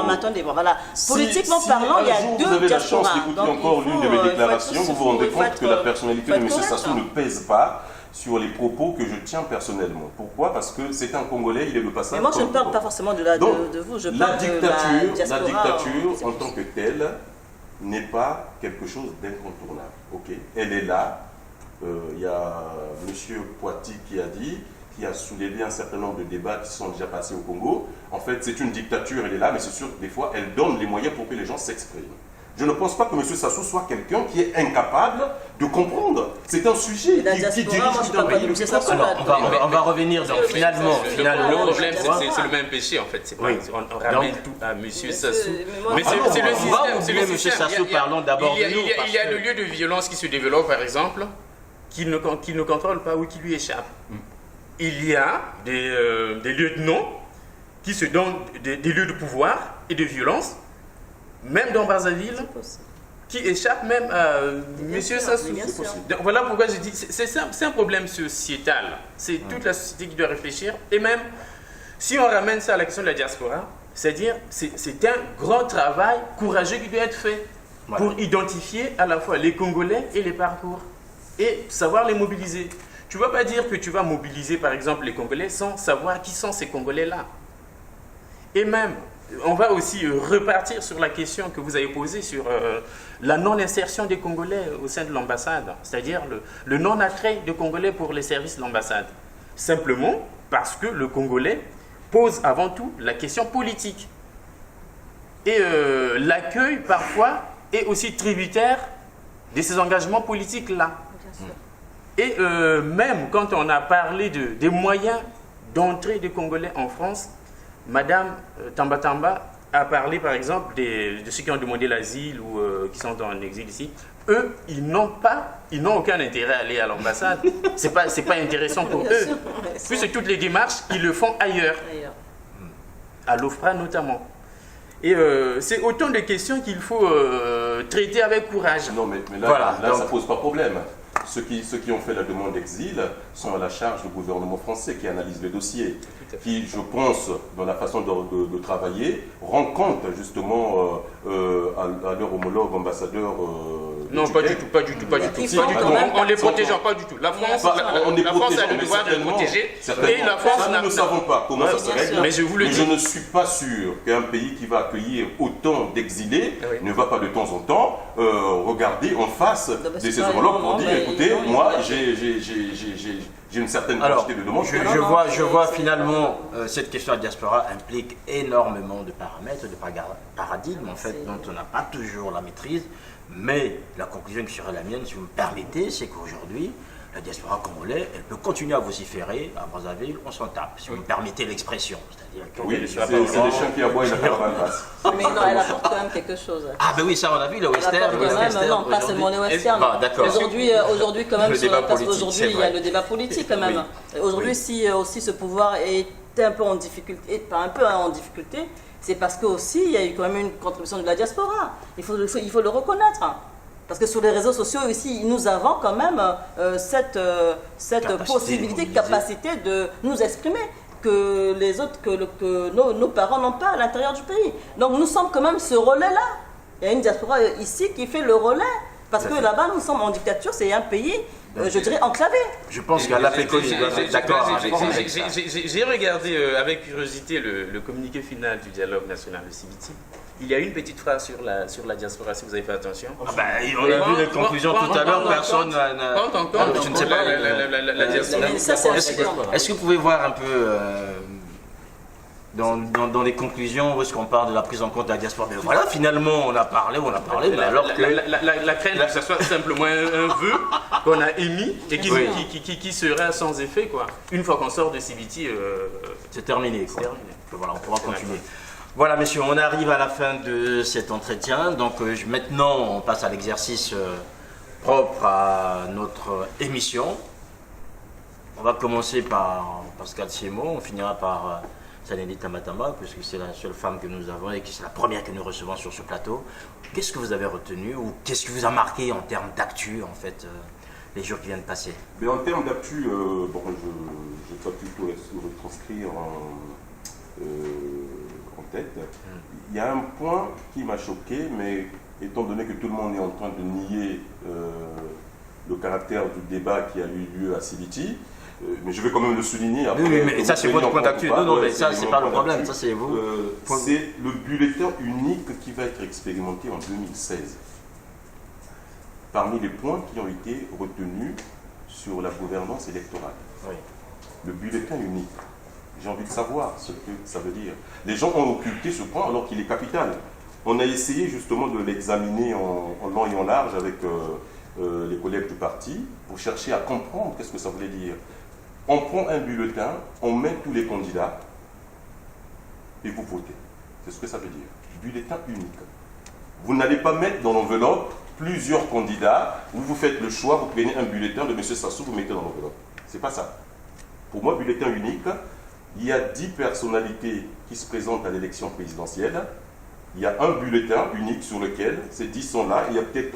mais attendez, voilà. Politiquement parlant, il y a deux diasporas. Vous avez la chance d'écouter encore l'une de mes déclarations, vous vous rendez compte que la personnalité de M. Sassou ne pèse pas sur les propos que je tiens personnellement. Pourquoi? Parce que c'est un Congolais, il est le passage. Mais moi, je ne parle pas forcément de vous, je parle de la diaspora. La dictature, en tant que telle, n'est pas quelque chose d'incontournable. Okay. Elle est là. Il y a M. Poiti qui a soulevé un certain nombre de débats qui sont déjà passés au Congo. En fait, c'est une dictature, elle est là, mais c'est sûr que des fois, elle donne les moyens pour que les gens s'expriment. Je ne pense pas que M. Sassou soit quelqu'un qui est incapable de comprendre. C'est un sujet qui dirige tout un pays. On va revenir donc finalement. Le problème, c'est le même péché en fait. On ramène tout à M. Sassou. Mais c'est le système. M. Sassou, parlons d'abord de nous. Il y a le lieu de violence qui se développe, par exemple, qu'il ne contrôle pas ou qui lui échappe. Il y a des lieutenants qui se donnent des lieux de pouvoir et de violence, même dans Brazzaville, qui échappe même à M. Sassou. Voilà pourquoi je dis, c'est un problème sociétal. C'est toute la société qui doit réfléchir. Et même, si on ramène ça à la question de la diaspora, c'est-à-dire, c'est un grand travail courageux qui doit être fait pour identifier à la fois les Congolais et les parcours et savoir les mobiliser. Tu ne vas pas dire que tu vas mobiliser, par exemple, les Congolais sans savoir qui sont ces Congolais-là. Et même, on va aussi repartir sur la question que vous avez posée sur la non-insertion des Congolais au sein de l'ambassade, c'est-à-dire le non-attrait des Congolais pour les services de l'ambassade. Simplement parce que le Congolais pose avant tout la question politique. Et l'accueil, parfois, est aussi tributaire de ces engagements politiques-là. Et même quand on a parlé des moyens d'entrée des Congolais en France, Madame Tamba a parlé par exemple de ceux qui ont demandé l'asile ou qui sont en exil ici. Eux, ils n'ont aucun intérêt à aller à l'ambassade. C'est pas intéressant pour eux. Puisque toutes les démarches, ils le font ailleurs. à l'OFPRA notamment. Et c'est autant de questions qu'il faut traiter avec courage. Non, mais là, Voilà, là donc- ça pose pas problème. Ceux qui ont fait la demande d'exil sont à la charge du gouvernement français qui analyse le dossier, qui, je pense, dans la façon de travailler, rend compte justement à leur homologue ambassadeur. Non, pas du tout, pas du tout, pas du tout. Il Si, faut ah, quand non, même On les Sans- protégeant pas du tout. La France, on est la France a protégeant, le mais devoir de certainement, protéger. certainement. Et la France Ça, nous ne savons pas comment Ouais, ça se bien règle. sûr. Mais je vous le Mais dis. je ne suis pas sûr qu'un pays qui va accueillir autant d'exilés Oui. ne va pas de temps en temps regarder en face Non, mais de c'est ses pas homologues énorme, pour dire mais écoutez, non, moi il- j'ai une certaine Alors, quantité de demandes. je vois finalement cette question de la diaspora implique énormément de paramètres, de paradigmes en fait, dont on n'a pas toujours la maîtrise. Mais la conclusion qui serait la mienne, si vous me permettez, c'est qu'aujourd'hui, la diaspora congolaise, elle peut continuer à vociférer à Brazzaville, on s'en tape, si vous me permettez l'expression. C'est-à-dire que Oui, c'est des chiens qui aboient et la caravane passe. Mais non, elle apporte quand même quelque chose. Ah ben oui, ça on a vu, le Elle western. apporte quand même, non, pas seulement les westerns. Ah, d'accord. Aujourd'hui, quand même, Le débat parce politique, qu'aujourd'hui, c'est il y a vrai. le débat politique quand même. Aujourd'hui, Oui. si aussi ce pouvoir était un peu en difficulté, pas un peu en difficulté, c'est parce que aussi il y a eu quand même une contribution de la diaspora. Il faut le reconnaître. Parce que sur les réseaux sociaux ici, nous avons quand même cette Capacité possibilité, de mobiliser. capacité de nous exprimer que les autres, que nos parents n'ont pas à l'intérieur du pays. Donc nous sommes quand même ce relais-là. Il y a une diaspora ici qui fait le relais. Parce que là-bas, nous sommes en dictature, c'est un pays, je dirais, enclavé. Je pense qu'à l'APECOLI doit être d'accord avec ça. J'ai regardé avec curiosité le communiqué final du dialogue national de CBT. Il y a une petite phrase sur la diaspora, si vous avez fait attention. Ah ben, on a vu les conclusions tout à l'heure, personne n'a... Prends en compte Je ne sais pas. la diaspora. Mais ça, c'est Est-ce est-ce que vous pouvez voir un peu dans les conclusions où est-ce qu'on parle de la prise en compte de la diaspora? Mais voilà, finalement, on a parlé, mais alors que... La crainte que ce soit simplement un vœu qu'on a émis et Oui. qui sera sans effet, quoi. Une fois qu'on sort de CBT, C'est terminé. Quoi. c'est terminé. Voilà, on pourra continuer. Voilà, messieurs, on arrive à la fin de cet entretien. Donc maintenant, on passe à l'exercice propre à notre émission. On va commencer par Pascal Siemo, on finira par Saneli Tamatamba, puisque c'est la seule femme que nous avons et que c'est la première que nous recevons sur ce plateau. Qu'est-ce que vous avez retenu ou qu'est-ce qui vous a marqué en termes d'actu, en fait, les jours qui viennent de passer? Mais en termes d'actu, bon, je vais pas plutôt retranscrire en tête. Il y a un point qui m'a choqué, mais étant donné que tout le monde est en train de nier le caractère du débat qui a eu lieu à CBT, mais je vais quand même le souligner. Après, Oui, mais que ça vous c'est preniez votre en point compte d'actu. ou pas, Non, ouais, mais ça c'est mon pas le point problème, d'actu. ça c'est vous. C'est le bulletin unique qui va être expérimenté en 2016. Parmi les points qui ont été retenus sur la gouvernance électorale. Oui. Le bulletin unique. J'ai envie de savoir ce que ça veut dire. Les gens ont occulté ce point alors qu'il est capital. On a essayé justement de l'examiner en long et en large avec les collègues du parti pour chercher à comprendre qu'est-ce que ça voulait dire. On prend un bulletin, on met tous les candidats et vous votez. C'est ce que ça veut dire. Bulletin unique. Vous n'allez pas mettre dans l'enveloppe plusieurs candidats, vous faites le choix, vous prenez un bulletin de M. Sassou, vous mettez dans l'enveloppe. C'est pas ça. Pour moi, bulletin unique, il y a 10 personnalités qui se présentent à l'élection présidentielle. Il y a un bulletin unique sur lequel ces 10 sont là. Il y a peut-être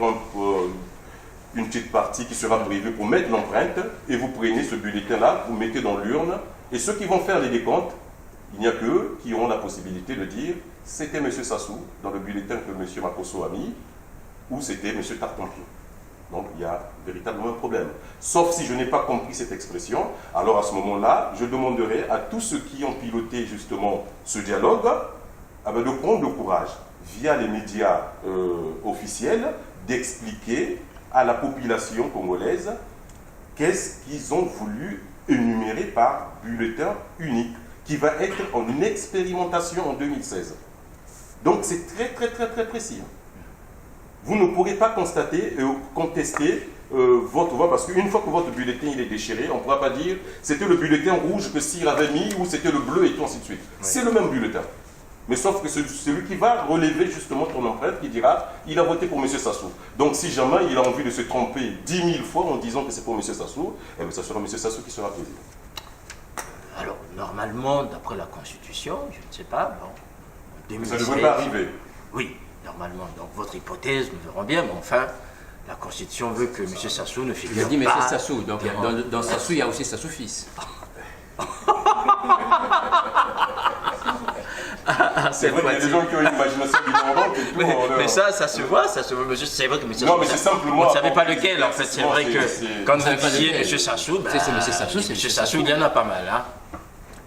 une petite partie qui sera prévue pour mettre l'empreinte. Et vous prenez ce bulletin-là, vous mettez dans l'urne. Et ceux qui vont faire les décomptes, il n'y a qu'eux qui auront la possibilité de dire c'était M. Sassou dans le bulletin que M. Makosso a mis, ou c'était M. Tartampion. Donc il y a véritablement un problème. Sauf si je n'ai pas compris cette expression, alors à ce moment-là, je demanderai à tous ceux qui ont piloté justement ce dialogue de prendre le courage, via les médias officiels, d'expliquer à la population congolaise qu'est-ce qu'ils ont voulu énumérer par bulletin unique, qui va être en une expérimentation en 2016. Donc c'est très très très très précis. Vous ne pourrez pas constater, contester votre vote, parce qu'une fois que votre bulletin il est déchiré, on ne pourra pas dire c'était le bulletin rouge que Cyr avait mis ou c'était le bleu et tout ainsi de suite. Oui. C'est le même bulletin. Mais sauf que celui qui va relever justement ton empreinte, qui dira il a voté pour M. Sassou. Donc si jamais il a envie de se tromper 10 000 fois en disant que c'est pour M. Sassou, eh bien, ça sera M. Sassou qui sera président. Alors, normalement, d'après la Constitution, je ne sais pas, bon, en Ça ne 2017, devrait pas arriver. oui, normalement. Donc votre hypothèse, nous verrons bien, mais enfin, la Constitution veut que M. Sassou ne figure Il a dit M. pas. Sassou, donc dans Sassou, il y a aussi Sassou fils. C'est vrai qu'il y a des gens qui ont une imagination débordante et tout. Mais ça se voit, monsieur, c'est vrai que M. Non, mais c'est simplement. Vous ne savez pas lequel, en fait. C'est vrai que quand savez vous pas disiez lequel. M. Sassou, ben, C'est M. Sassou, c'est M. M. Sassou, il y en a pas mal. Hein.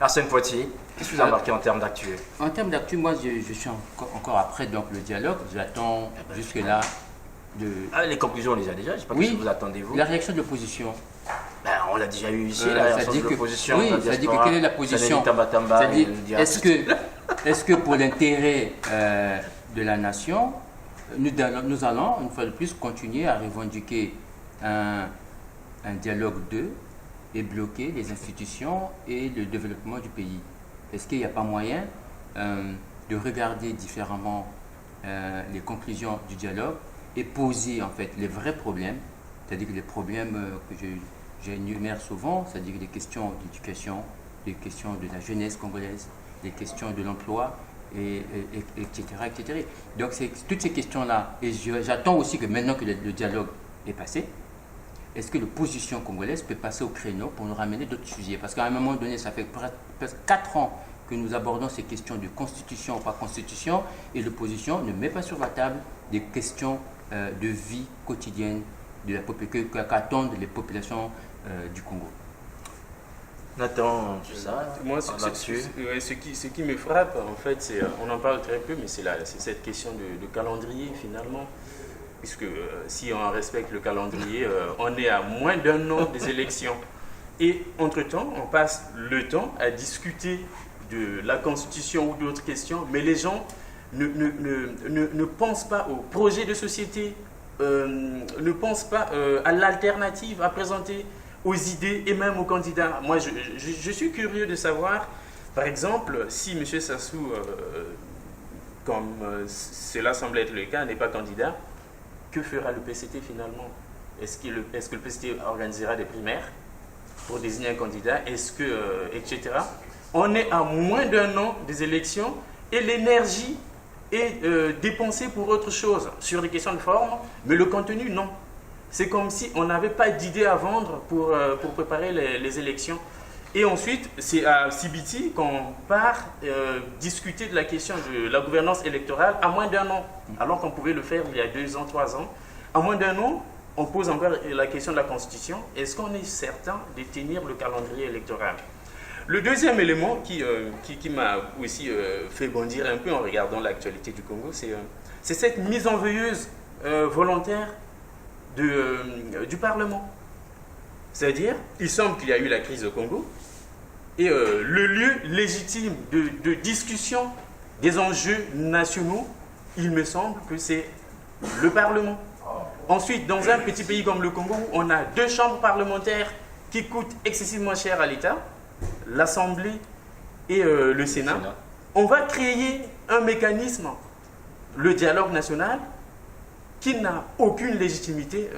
Arsène Poitier, qu'est-ce que vous avez marqué en termes d'actu? En termes d'actu, moi, je suis encore après donc, le dialogue. J'attends jusque-là de... Ah, les conclusions, on les a déjà. Je ne sais pas Oui. ce que vous attendez-vous. La réaction de l'opposition. Ben, on l'a déjà eu ici, la réaction de l'opposition. Oui, ça dit que quelle est la position? Est-ce que pour l'intérêt de la nation, nous allons, une fois de plus, continuer à revendiquer un dialogue d'eux et bloquer les institutions et le développement du pays? Est-ce qu'il n'y a pas moyen de regarder différemment les conclusions du dialogue et poser en fait les vrais problèmes, c'est-à-dire que les problèmes que j'énumère souvent, c'est-à-dire les questions d'éducation, les questions de la jeunesse congolaise, les questions de l'emploi, etc., etc. Donc c'est toutes ces questions-là, et j'attends aussi que maintenant que le dialogue est passé, est-ce que l'opposition congolaise peut passer au créneau pour nous ramener d'autres sujets? Parce qu'à un moment donné, ça fait presque 4 ans que nous abordons ces questions de constitution ou pas constitution, et l'opposition ne met pas sur la table des questions de vie quotidienne qu'attendent les populations du Congo. Nathan, tout ça, moi, ce qui me frappe, en fait, c'est, on en parle très peu, mais c'est cette question de calendrier, finalement. Puisque si on respecte le calendrier, on est à moins d'1 an des élections. Et entre-temps, on passe le temps à discuter de la Constitution ou d'autres questions, mais les gens ne pensent pas au projet de société, ne pensent pas à l'alternative à présenter, aux idées et même aux candidats. Moi, je suis curieux de savoir, par exemple, si M. Sassou, comme cela semble être le cas, n'est pas candidat, que fera le PCT finalement? Est-ce que le PCT organisera des primaires pour désigner un candidat? Etc. On est à moins d'1 an des élections et l'énergie est dépensée pour autre chose, sur les questions de forme, mais le contenu, non. C'est comme si on n'avait pas d'idée à vendre pour préparer les élections. Et ensuite, c'est à CBT qu'on part discuter de la question de la gouvernance électorale à moins d'1 an, alors qu'on pouvait le faire il y a 2 ans, 3 ans. À moins d'1 an, on pose encore la question de la Constitution. Est-ce qu'on est certain de tenir le calendrier électoral? Le deuxième élément qui m'a aussi fait bondir un peu en regardant l'actualité du Congo, c'est cette mise en veilleuse volontaire du Parlement. C'est-à-dire, il semble qu'il y a eu la crise au Congo, et le lieu légitime de discussion des enjeux nationaux, il me semble que c'est le Parlement. Ensuite, dans un petit pays comme le Congo, où on a 2 chambres parlementaires qui coûtent excessivement cher à l'État, l'Assemblée et le Sénat, on va créer un mécanisme, le dialogue national, qui n'a aucune légitimité,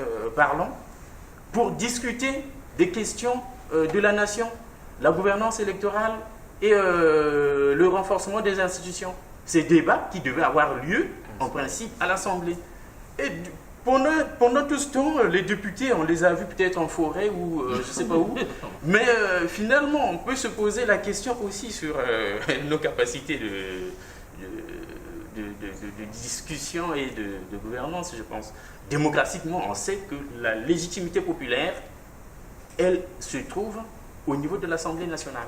pour discuter des questions de la nation, la gouvernance électorale et le renforcement des institutions. Ces débats qui devaient avoir lieu, en principe, à l'Assemblée. Et pendant tout ce temps, les députés, on les a vus peut-être en forêt ou je ne sais pas où. Mais finalement, on peut se poser la question aussi sur nos capacités de discussion et de gouvernance, je pense. Démocratiquement, on sait que la légitimité populaire, elle se trouve au niveau de l'Assemblée nationale.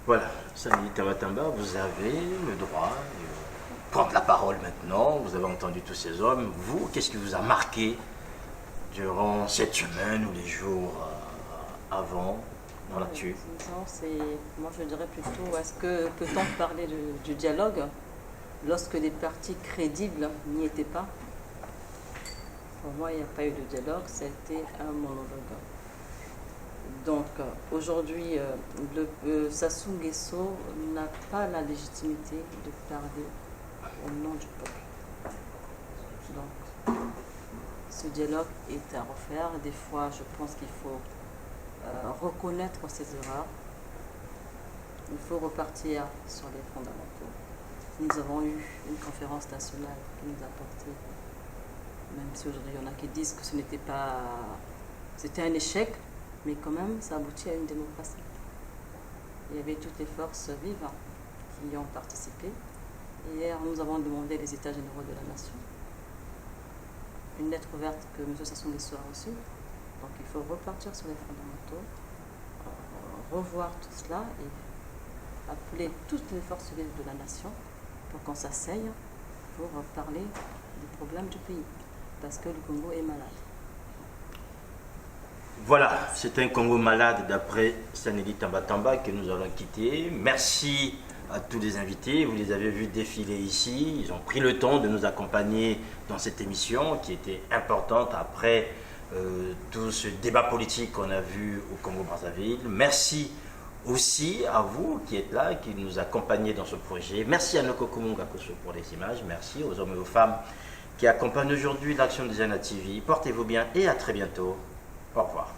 Voilà, Sani Tabatamba, vous avez le droit de prendre la parole maintenant. Vous avez entendu tous ces hommes. Vous, qu'est-ce qui vous a marqué durant cette semaine ou les jours avant dans l'actu? Moi, je dirais plutôt, est-ce que peut-on parler du dialogue lorsque des partis crédibles n'y étaient pas? Pour moi, il n'y a pas eu de dialogue, c'était un monologue. Donc, aujourd'hui, Sassou Nguesso n'a pas la légitimité de parler au nom du peuple. Donc, ce dialogue est à refaire. Des fois, je pense qu'il faut reconnaître ses erreurs Il faut repartir sur les fondamentaux. Nous avons eu une conférence nationale qui nous a porté, même si aujourd'hui il y en a qui disent que ce n'était pas... C'était un échec, mais quand même ça aboutit à une démocratie. Il y avait toutes les forces vives qui y ont participé. Hier, nous avons demandé les États généraux de la nation. Une lettre ouverte que M. Sassou Nguesso a reçue. Donc il faut repartir sur les fondamentaux, revoir tout cela et appeler toutes les forces vives de la nation pour qu'on s'asseye pour parler des problèmes du pays. Parce que le Congo est malade. Voilà, c'est un Congo malade d'après Saneli Tambatamba que nous allons quitter. Merci à tous les invités. Vous les avez vus défiler ici. Ils ont pris le temps de nous accompagner dans cette émission qui était importante après tout ce débat politique qu'on a vu au Congo-Brazzaville. Merci aussi à vous qui êtes là, qui nous accompagnez dans ce projet. Merci à Noko Mungakoso pour les images. Merci aux hommes et aux femmes qui accompagnent aujourd'hui l'action de Zana TV. Portez-vous bien et à très bientôt. Au revoir.